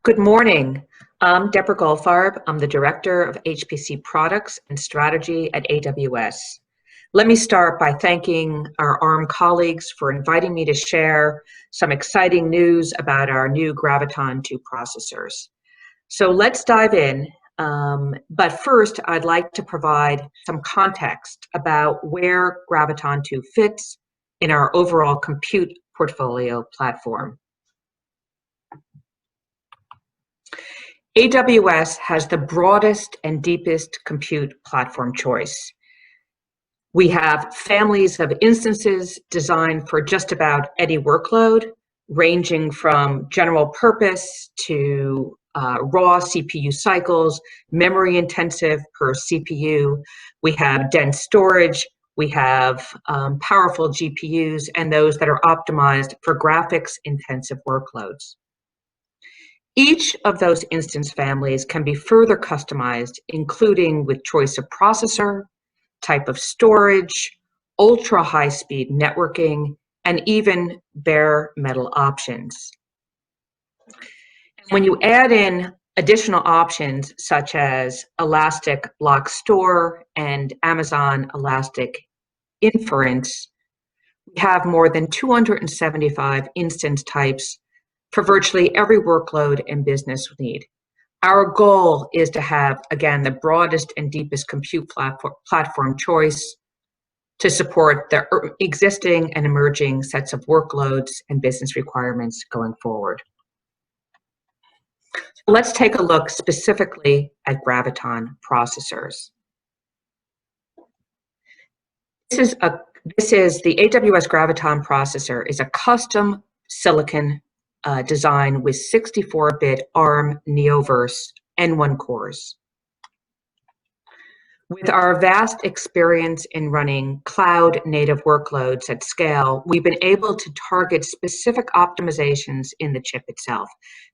Good morning. I'm Debra Goldfarb. I'm the Director of HPC Products and Strategy at AWS. Let me start by thanking our ARM colleagues for inviting me to share some exciting news about our new Graviton2 processors. So let's dive in. But first, I'd like to provide some context about where Graviton2 fits in our overall compute portfolio platform. AWS has the broadest and deepest compute platform choice. We have families of instances designed for just about any workload, ranging from general purpose to raw CPU cycles, memory intensive per CPU. We have dense storage. We have powerful GPUs and those that are optimized for graphics intensive workloads. Each of those instance families can be further customized, including with choice of processor, type of storage, ultra high-speed networking, and even bare metal options. When you add in additional options such as Elastic Block Store and Amazon Elastic Inference, we have more than 275 instance types for virtually every workload and business need. Our goal is to have, again, the broadest and deepest compute platform choice to support the existing and emerging sets of workloads and business requirements going forward. Let's take a look specifically at Graviton processors. This is the AWS Graviton processor is a custom silicon design with 64-bit ARM Neoverse N1 cores. With our vast experience in running cloud-native workloads at scale, we've been able to target specific optimizations in the chip itself.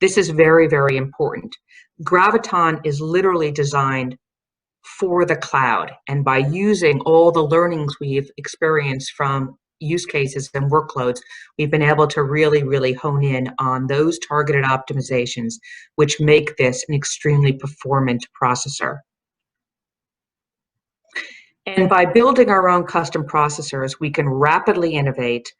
This is very, very important. Graviton is literally designed for the cloud, and by using all the learnings we've experienced from use cases and workloads, we've been able to really hone in on those targeted optimizations, which make this an extremely performant processor. And by building our own custom processors, we can rapidly innovate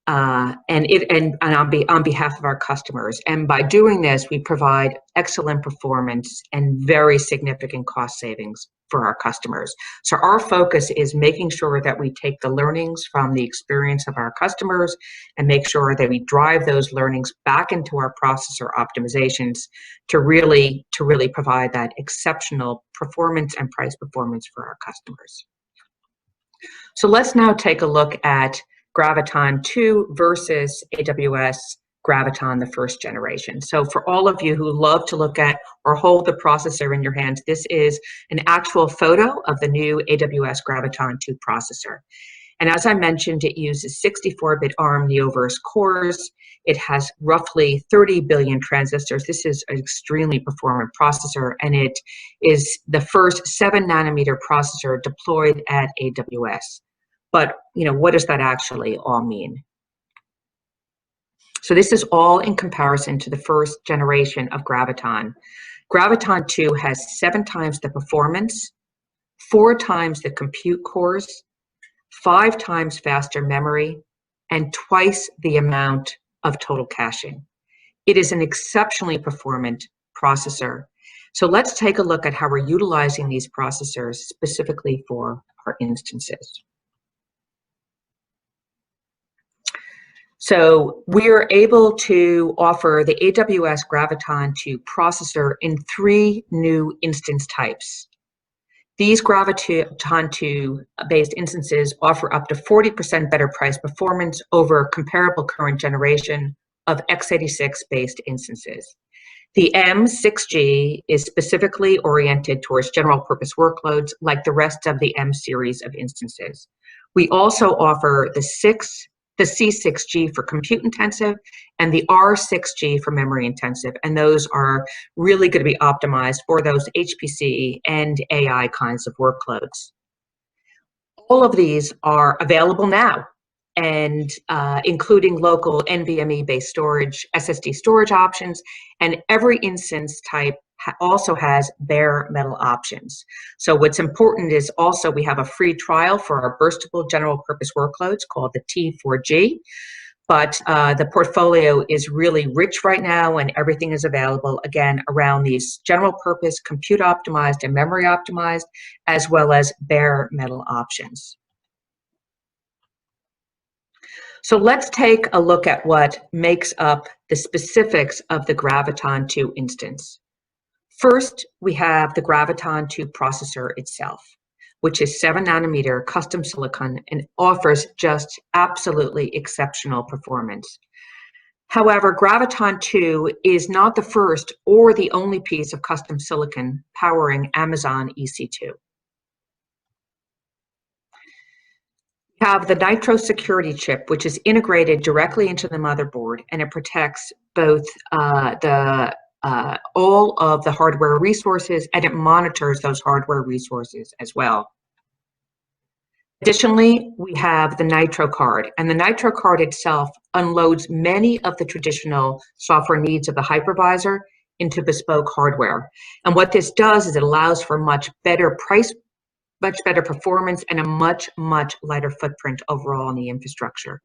on behalf of our customers. And by doing this, we provide excellent performance and very significant cost savings for our customers. So our focus is making sure that we take the learnings from the experience of our customers and make sure that we drive those learnings back into our processor optimizations to really provide that exceptional performance and price performance for our customers. So let's now take a look at Graviton2 versus AWS Graviton, the first generation. So for all of you who love to look at or hold the processor in your hands, this is an actual photo of the new AWS Graviton2 processor. And as I mentioned, it uses 64-bit ARM Neoverse cores. It has roughly 30 billion transistors. This is an extremely performant processor, and it is the first 7-nanometer processor deployed at AWS. But what does that actually all mean? So this is all in comparison to the first generation of Graviton. Graviton2 has 7 times the performance, 4 times the compute cores, 5 times faster memory, and twice the amount of total caching. It is an exceptionally performant processor. So let's take a look at how we're utilizing these processors specifically for our instances. So we're able to offer the AWS Graviton2 processor in 3 new instance types. These Graviton2-based instances offer up to 40% better price performance over comparable current generation of x86-based instances. The M6G is specifically oriented towards general purpose workloads like the rest of the M series of instances. We also offer the C6G for compute intensive and the R6G for memory intensive, and those are really going to be optimized for those HPC and AI kinds of workloads. All of these are available now and including local NVMe-based storage, SSD storage options, and every instance type also has bare metal options. So what's important is also we have a free trial for our burstable general purpose workloads called the T4G. But the portfolio is really rich right now, and everything is available, again, around these general purpose, compute optimized and memory optimized, as well as bare metal options. So let's take a look at what makes up the specifics of the Graviton2 instance. First, we have the Graviton2 processor itself, which is 7-nanometer custom silicon and offers just absolutely exceptional performance. However, Graviton2 is not the first or the only piece of custom silicon powering Amazon EC2. We have the Nitro security chip, which is integrated directly into the motherboard, and it protects both all of the hardware resources, and it monitors those hardware resources as well. Additionally, we have the Nitro card, and the Nitro card itself unloads many of the traditional software needs of the hypervisor into bespoke hardware. And what this does is it allows for much better performance and a much lighter footprint overall in the infrastructure.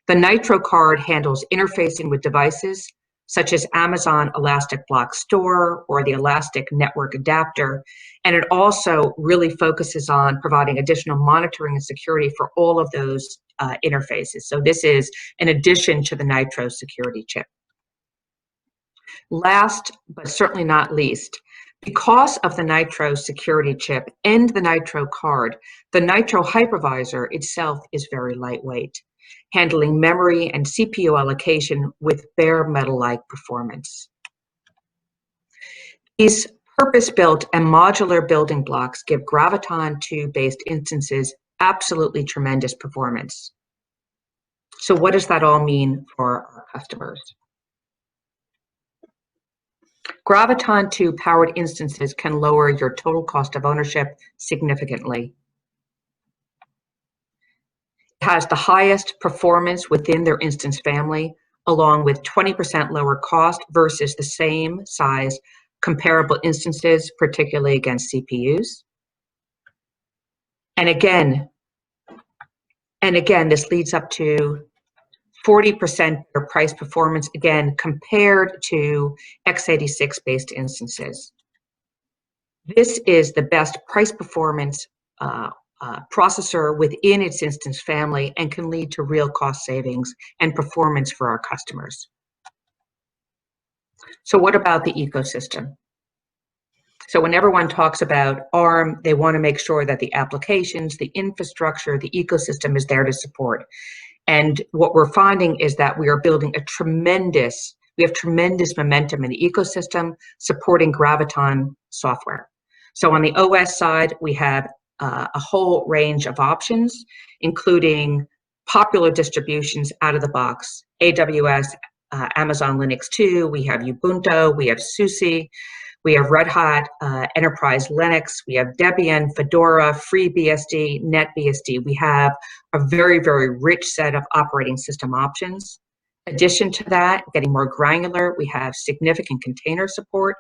The Nitro card handles interfacing with devices such as Amazon Elastic Block Store or the Elastic Network Adapter, and it also really focuses on providing additional monitoring and security for all of those interfaces. So this is in addition to the Nitro security chip. Last, but certainly not least, because of the Nitro security chip and the Nitro card, the Nitro hypervisor itself is very lightweight, handling memory and CPU allocation with bare metal-like performance. These purpose-built and modular building blocks give Graviton2-based instances absolutely tremendous performance. So what does that all mean for our customers? Graviton2 powered instances can lower your total cost of ownership significantly. It has the highest performance within their instance family, along with 20% lower cost versus the same size comparable instances, particularly against CPUs. And again, this leads up to 40% better price performance, again, compared to x86-based instances. This is the best price performance processor within its instance family and can lead to real cost savings and performance for our customers. So what about the ecosystem? So when everyone talks about ARM, they want to make sure that the applications, the infrastructure, the ecosystem is there to support. And what we're finding is that we are building we have tremendous momentum in the ecosystem supporting Graviton software. So on the OS side, we have a whole range of options, including popular distributions out of the box, AWS, Amazon Linux 2, we have Ubuntu, we have SUSE, we have Red Hat, Enterprise Linux, we have Debian, Fedora, FreeBSD, NetBSD. We have a very rich set of operating system options. In addition to that, getting more granular, we have significant container support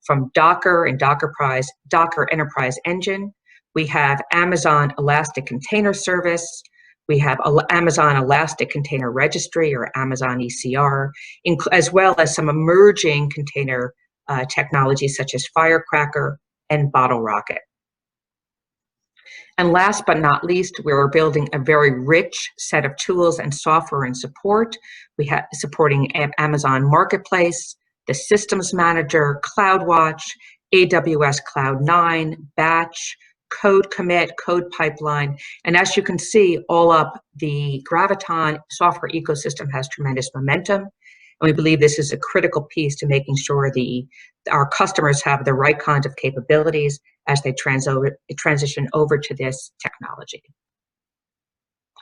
from Docker and Docker Enterprise Engine. We have Amazon Elastic Container Service. We have Amazon Elastic Container Registry, or Amazon ECR, as well as some emerging container technologies such as Firecracker and BottleRocket. And last but not least, we're building a very rich set of tools and software and support. We have supporting Amazon Marketplace, the Systems Manager, CloudWatch, AWS Cloud 9, Batch, Code Commit, Code Pipeline. And as you can see, all up, the Graviton software ecosystem has tremendous momentum. And we believe this is a critical piece to making sure our customers have the right kinds of capabilities as they transition over to this technology.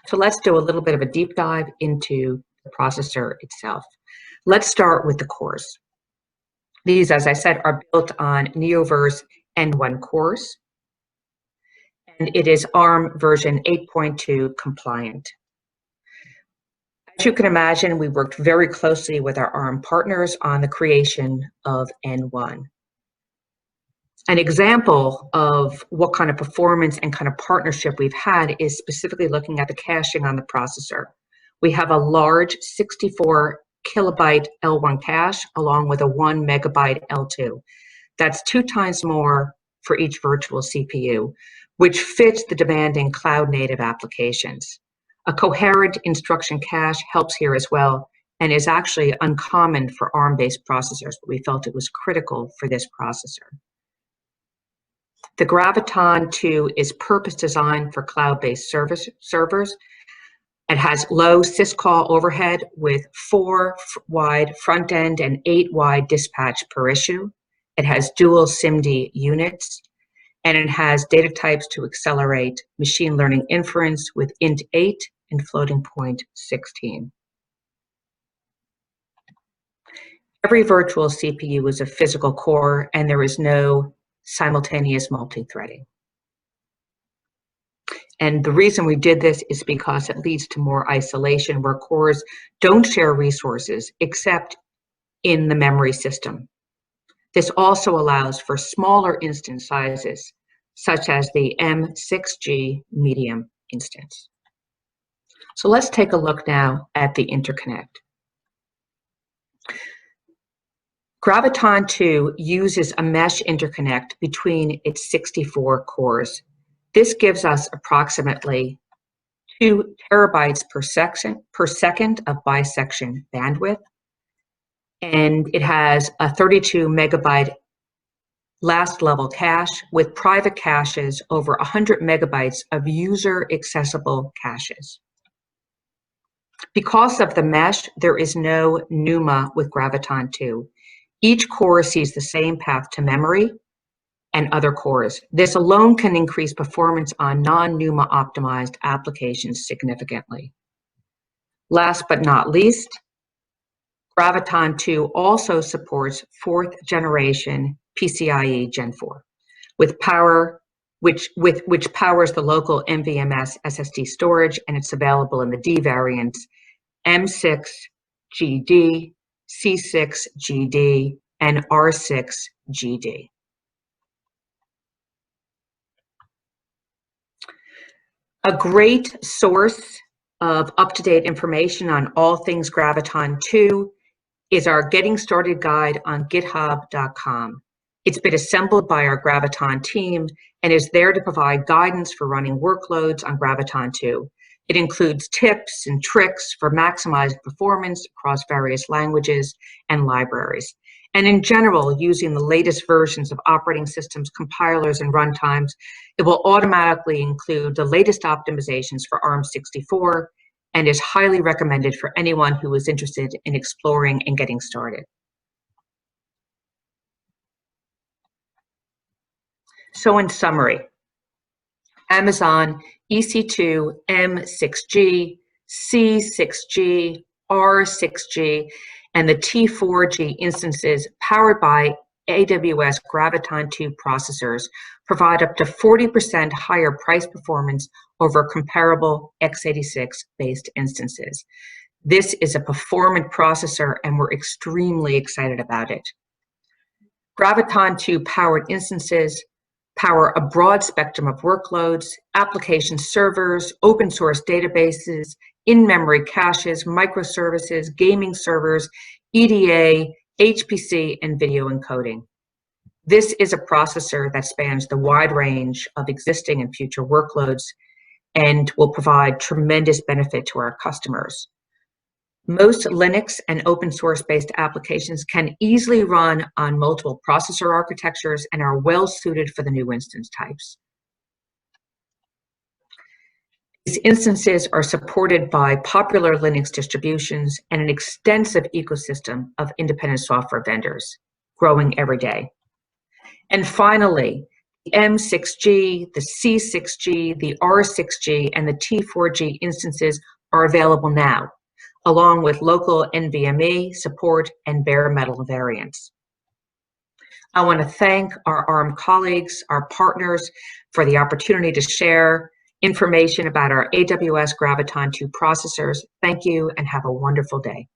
So let's do a little bit of a deep dive into the processor itself. Let's start with the cores. These, as I said, are built on Neoverse N1 cores, and it is ARM version 8.2 compliant. As you can imagine, we worked very closely with our ARM partners on the creation of N1. An example of what kind of performance and kind of partnership we've had is specifically looking at the caching on the processor. We have a large 64 kilobyte L1 cache along with a 1 megabyte L2. That's 2 times more for each virtual CPU, which fits the demanding cloud-native applications. A coherent instruction cache helps here as well and is actually uncommon for ARM-based processors, but we felt it was critical for this processor. The Graviton2 is purpose-designed for cloud-based servers. It has low syscall overhead with 4 wide front-end and 8 wide dispatch per issue. It has dual SIMD units, and it has data types to accelerate machine learning inference with int 8 and floating point 16. Every virtual CPU is a physical core, and there is no simultaneous multi-threading. And the reason we did this is because it leads to more isolation where cores don't share resources except in the memory system. This also allows for smaller instance sizes, such as the M6G medium instance. So let's take a look now at the interconnect. Graviton2 uses a mesh interconnect between its 64 cores. This gives us approximately 2 terabytes per second of bisection bandwidth, and it has a 32 megabyte last level cache with private caches over 100 megabytes of user accessible caches. Because of the mesh, there is no NUMA with Graviton2. Each core sees the same path to memory and other cores. This alone can increase performance on non-NUMA optimized applications significantly. Last but not least, Graviton2 also supports 4th generation PCIe Gen 4 with power, which powers the local NVMe SSD storage, and it's available in the D variants M6GD, C6GD, and R6GD. A great source of up-to-date information on all things Graviton2 is our Getting Started guide on github.com. It's been assembled by our Graviton team and is there to provide guidance for running workloads on Graviton2. It includes tips and tricks for maximizing performance across various languages and libraries. And in general, using the latest versions of operating systems, compilers, and runtimes, it will automatically include the latest optimizations for ARM64 and is highly recommended for anyone who is interested in exploring and getting started. So in summary, Amazon EC2, M6G, C6G, R6G, and the T4G instances powered by AWS Graviton2 processors provide up to 40% higher price performance over comparable x86-based instances. This is a performant processor, and we're extremely excited about it. Graviton2 powered instances power a broad spectrum of workloads, application servers, open source databases, in-memory caches, microservices, gaming servers, EDA, HPC, and video encoding. This is a processor that spans the wide range of existing and future workloads and will provide tremendous benefit to our customers. Most Linux and open source based applications can easily run on multiple processor architectures and are well suited for the new instance types. These instances are supported by popular Linux distributions and an extensive ecosystem of independent software vendors, growing every day. And finally, the M6G, the C6G, the R6G, and the T4G instances are available now, along with local NVMe support and bare metal variants. I want to thank our ARM colleagues, our partners, for the opportunity to share information about our AWS Graviton2 processors. Thank you and have a wonderful day.